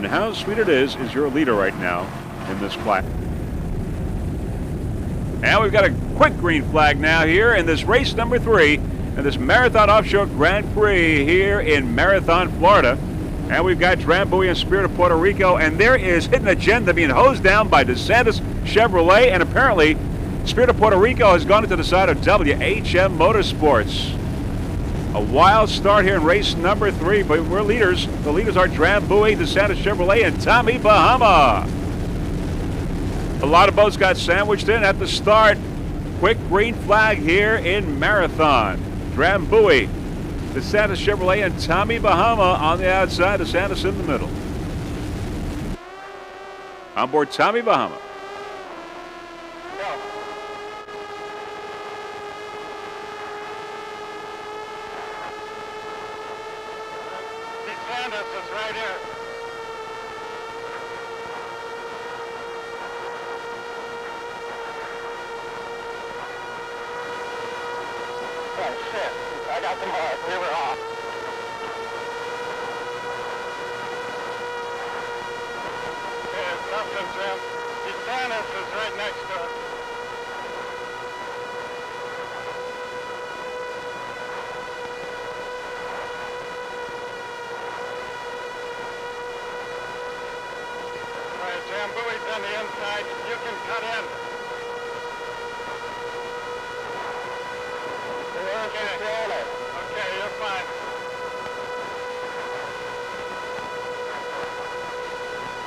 and how sweet it is your leader right now in this class. And we've got a quick green flag now here in this race number 3 in this Marathon Offshore Grand Prix here in Marathon, Florida. And we've got Drambuie and Spirit of Puerto Rico, and there is Hidden Agenda being hosed down by DeSantis Chevrolet, and apparently Spirit of Puerto Rico has gone into the side of WHM Motorsports. A wild start here in race number 3, but we're leaders. The leaders are Drambuie, DeSantis Chevrolet, and Tommy Bahama. A lot of boats got sandwiched in at the start. Quick green flag here in Marathon. Drambuie, DeSantis Chevrolet, and Tommy Bahama on the outside, DeSantis in the middle. On board Tommy Bahama. DeSantis is right here. Oh shit, I got the mark, we were off. Okay, it's nothing, Jim. DeSantis is right next to us. Alright, Drambuie's on the inside, you can cut in. Okay, you're fine.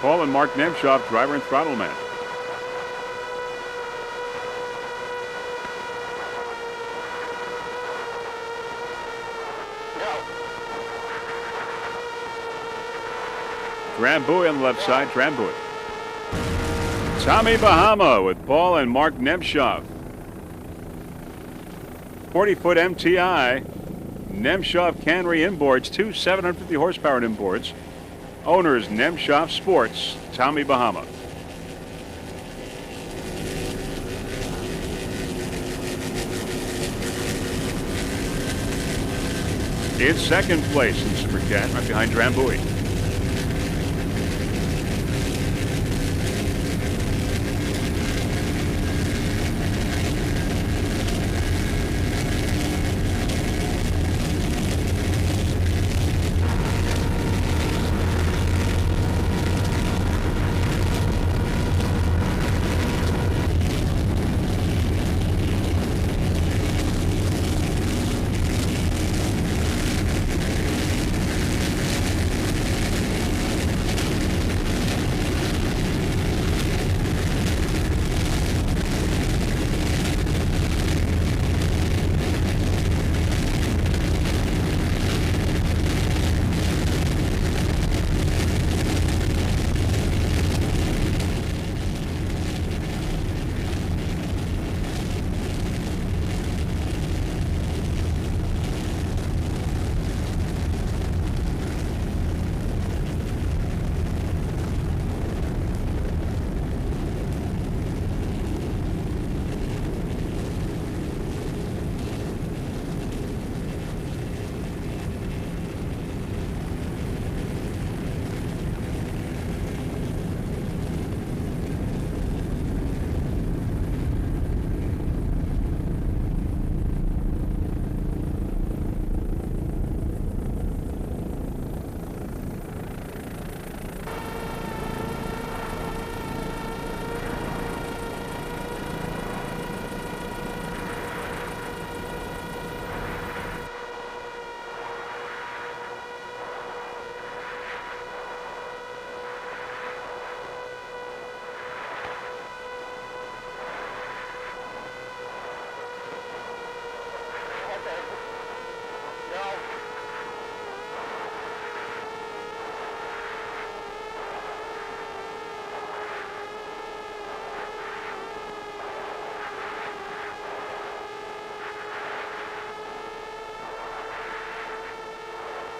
Paul and Mark Nemshoff, driver and throttle man. Go. Drambuie on the left side, Drambuie. Tommy Bahama with Paul and Mark Nemshoff. 40-foot MTI, Nemshoff Cannery inboards, 2 750 horsepower inboards. Owners, Nemshoff Sports, Tommy Bahama. In second place in Super Cat, right behind Drambuie.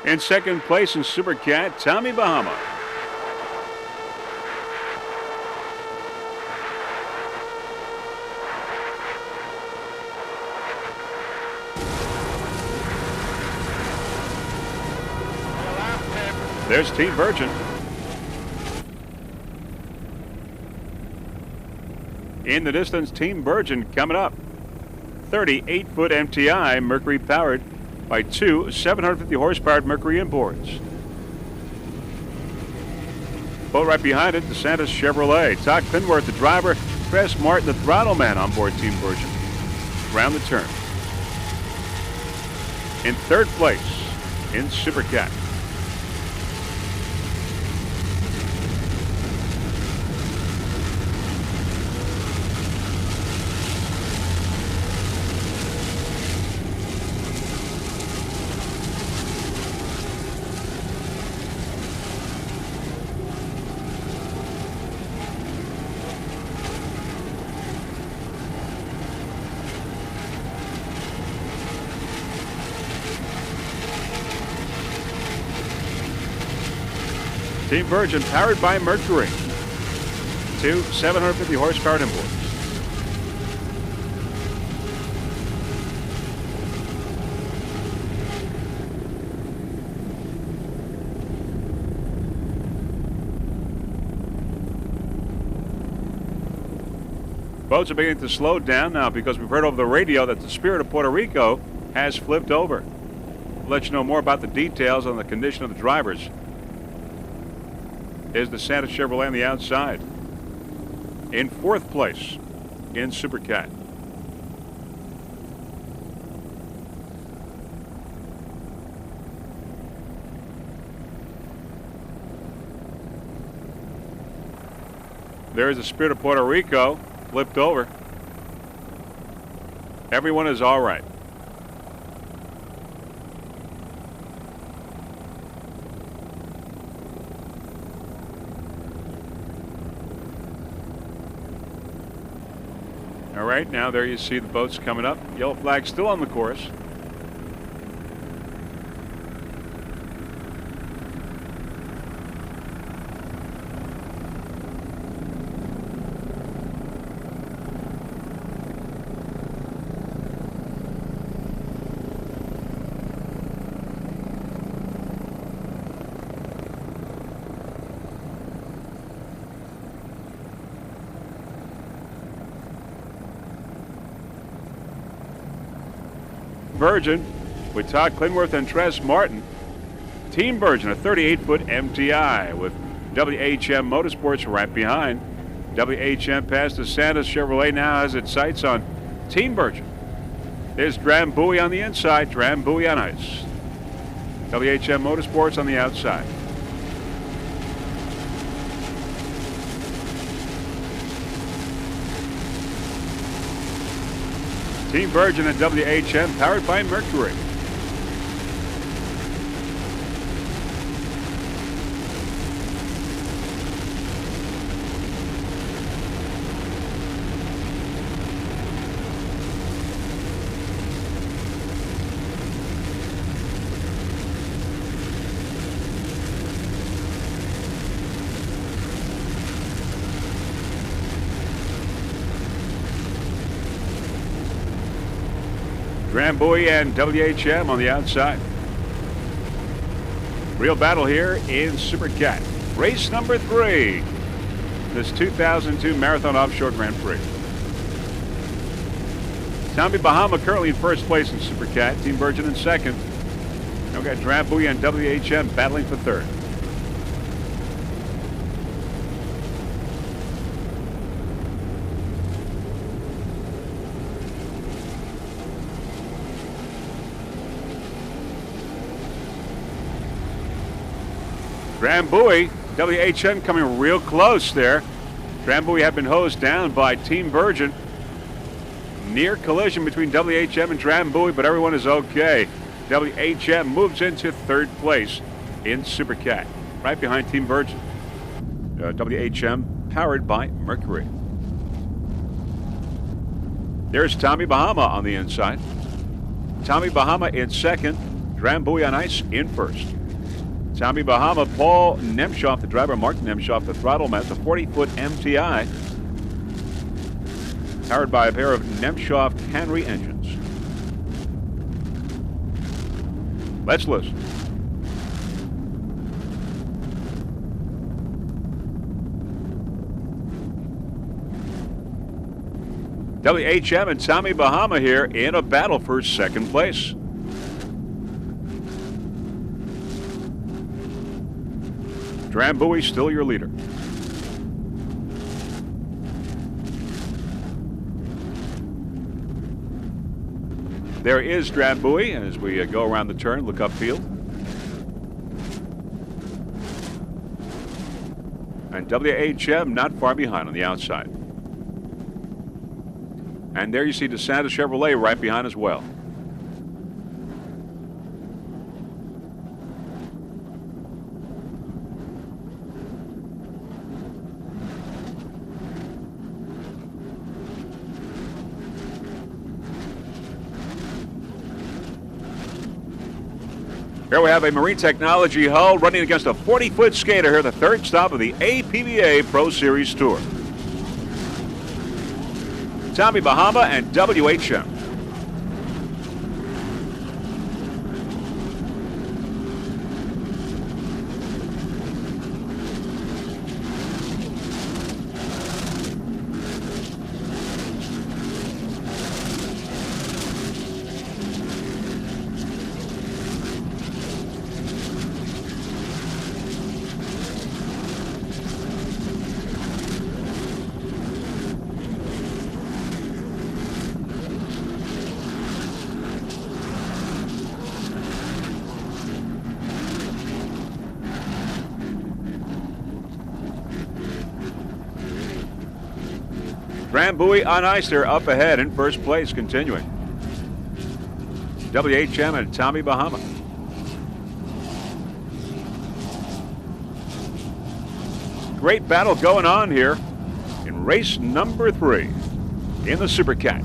In second place in Super Cat, Tommy Bahama. There's Team Virgin. In the distance, Team Virgin coming up. 38-foot MTI, Mercury powered by two 750 horsepower Mercury inboards. Boat right behind it, DeSantis Chevrolet. Todd Clinworth, the driver. Chris Martin, the throttle man on board Team Virgin. Round the turn. In third place in Super Cat. Team Virgin powered by Mercury. Two 750 horsepower inboards. Boats are beginning to slow down now because we've heard over the radio that the Spirit of Puerto Rico has flipped over. We'll let you know more about the details on the condition of the drivers. Is the Santa Chevrolet on the outside. In fourth place in Super Cat. There's the Spirit of Puerto Rico, flipped over. Everyone is all right. All right, now there you see the boats coming up. Yellow flag still on the course. Virgin with Todd Clinworth and Tress Martin. Team Virgin, a 38-foot MTI with WHM Motorsports right behind. WHM past the Santa Chevrolet now has its sights on Team Virgin. There's Drambuie on the inside, Drambuie on ice. WHM Motorsports on the outside. Team Virgin and WHM powered by Mercury. Drambuie and WHM on the outside. Real battle here in Super Cat. Race number 3. This 2002 Marathon Offshore Grand Prix. Tommy Bahama currently in first place in Super Cat. Team Virgin in second. Now we've got Drambuie and WHM battling for third. Drambuie, WHM coming real close there. Drambuie had been hosed down by Team Virgin. Near collision between WHM and Drambuie, but everyone is okay. WHM moves into third place in Super Cat, right behind Team Virgin. WHM powered by Mercury. There's Tommy Bahama on the inside. Tommy Bahama in second. Drambuie on ice in first. Tommy Bahama, Paul Nemshoff, the driver, Mark Nemshoff, the throttle man. It's a 40-foot MTI powered by a pair of Nemshoff Canry engines. Let's listen. WHM and Tommy Bahama here in a battle for second place. Drambuie still your leader. There is Drambuie as we go around the turn, look upfield. And WHM not far behind on the outside. And there you see DeSantis Chevrolet right behind as well. Here we have a Marine Technology hull running against a 40-foot skater here, the third stop of the APBA Pro Series Tour. Tommy Bahama and WHM. Drambuie on ice there up ahead in first place, continuing. WHM and Tommy Bahama. Great battle going on here in race number 3 in the Super Cat.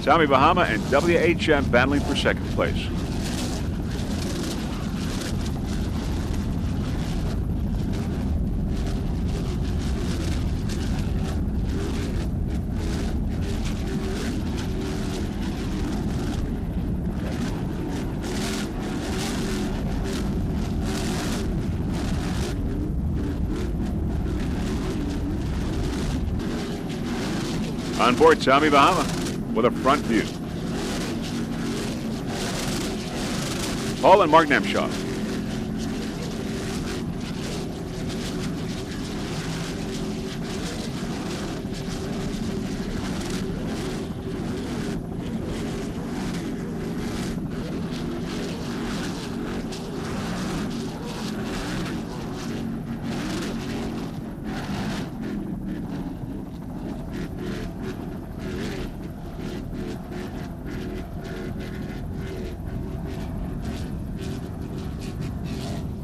Tommy Bahama and WHM battling for second place. On board Tommy Bahama with a front view. Paul and Mark Nemshaw.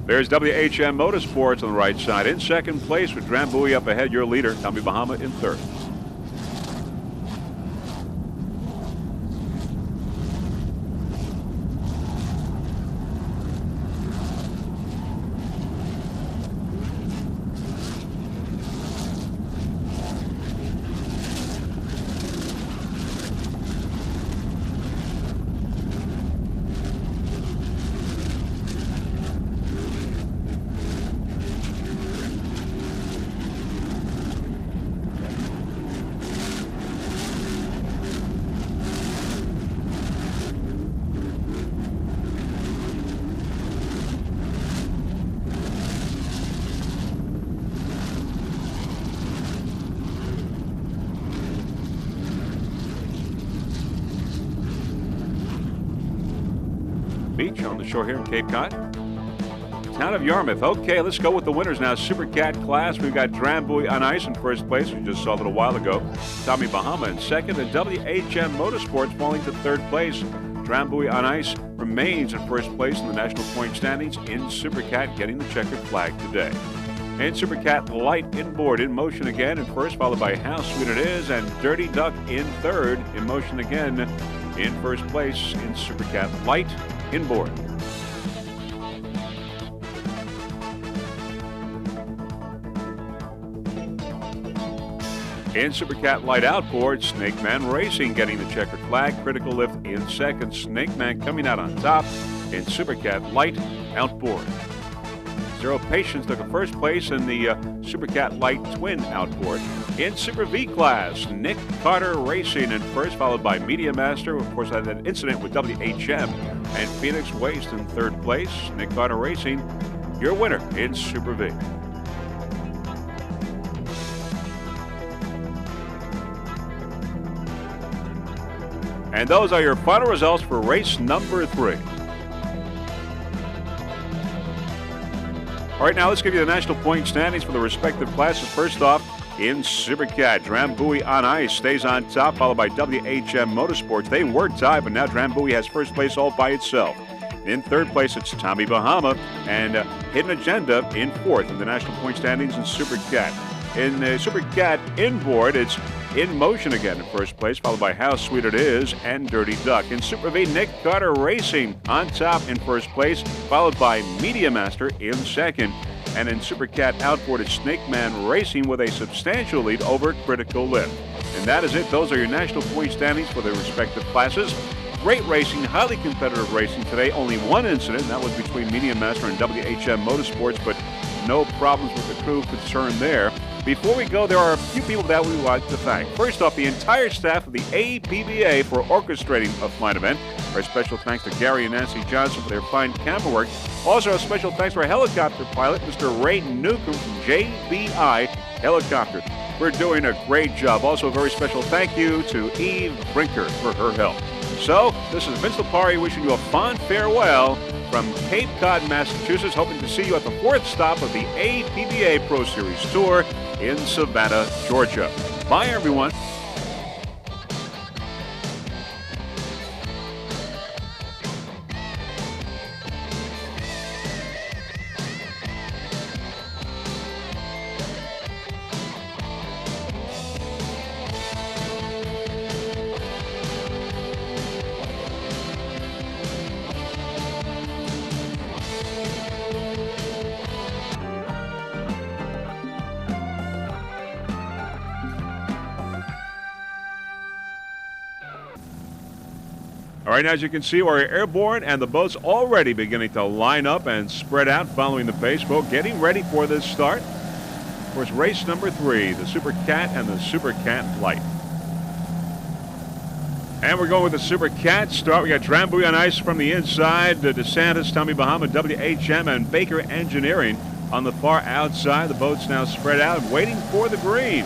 There's WHM Motorsports on the right side in second place with Drambuie up ahead, your leader, Tommy Bahama in third. Beach on the shore here in Cape Cod. Town of Yarmouth. Okay, let's go with the winners now. Super Cat class. We've got Drambuie on ice in first place. We just saw a little while ago. Tommy Bahama in second. And WHM Motorsports falling to third place. Drambuie on ice remains in first place in the national point standings in Super Cat, getting the checkered flag today. And Super Cat Light inboard in motion again in first, followed by How Sweet It Is and Dirty Duck in third, in motion again in first place in Super Cat Light inboard. In Super Cat Light outboard, Snake Man Racing getting the checkered flag. Critical Lift in second. Snake Man coming out on top in Super Cat Light outboard. Zero Patience took a first place in the Super Cat Light Twin outboard. In Super V class, Nick Carter Racing in first, followed by Media Master. Of course, had an incident with WHM. And Phoenix Waste in third place. Nick Carter Racing, your winner in Super V. And those are your final results for race number 3. All right, now let's give you the national point standings for the respective classes. First off, in Super Cat, Drambuie on ice stays on top, followed by WHM Motorsports. They were tied, but now Drambuie has first place all by itself. In third place, it's Tommy Bahama and Hidden Agenda in fourth in the national point standings in Super Cat. In Super Cat inboard, it's In Motion again in first place, followed by How Sweet It Is and Dirty Duck. In Super V, Nick Carter Racing on top in first place, followed by Media Master in second. And in Super Cat outboard, it's Snake Man Racing with a substantial lead over Critical Lift. And that is it. Those are your national point standings for their respective classes. Great racing, highly competitive racing today. Only one incident, and that was between Media Master and WHM Motorsports, but no problems with the crew concerned there. Before we go, there are a few people that we would like to thank. First off, the entire staff of the APBA for orchestrating a fine event. Our special thanks to Gary and Nancy Johnson for their fine camera work. Also, a special thanks to our helicopter pilot, Mr. Ray Newcomb from JBI Helicopter, for doing a great job. Also, a very special thank you to Eve Brinker for her help. So, this is Vince Lipari wishing you a fond farewell from Cape Cod, Massachusetts, hoping to see you at the fourth stop of the APBA Pro Series Tour in Savannah, Georgia. Bye, everyone. All right, as you can see, we're airborne, and the boat's already beginning to line up and spread out following the pace boat, getting ready for this start. Of course, race number 3, the Super Cat and the Super Cat Light. And we're going with the Super Cat start. We got Drambuie on ice from the inside, DeSantis, Tommy Bahama, WHM, and Baker Engineering on the far outside. The boat's now spread out, waiting for the green.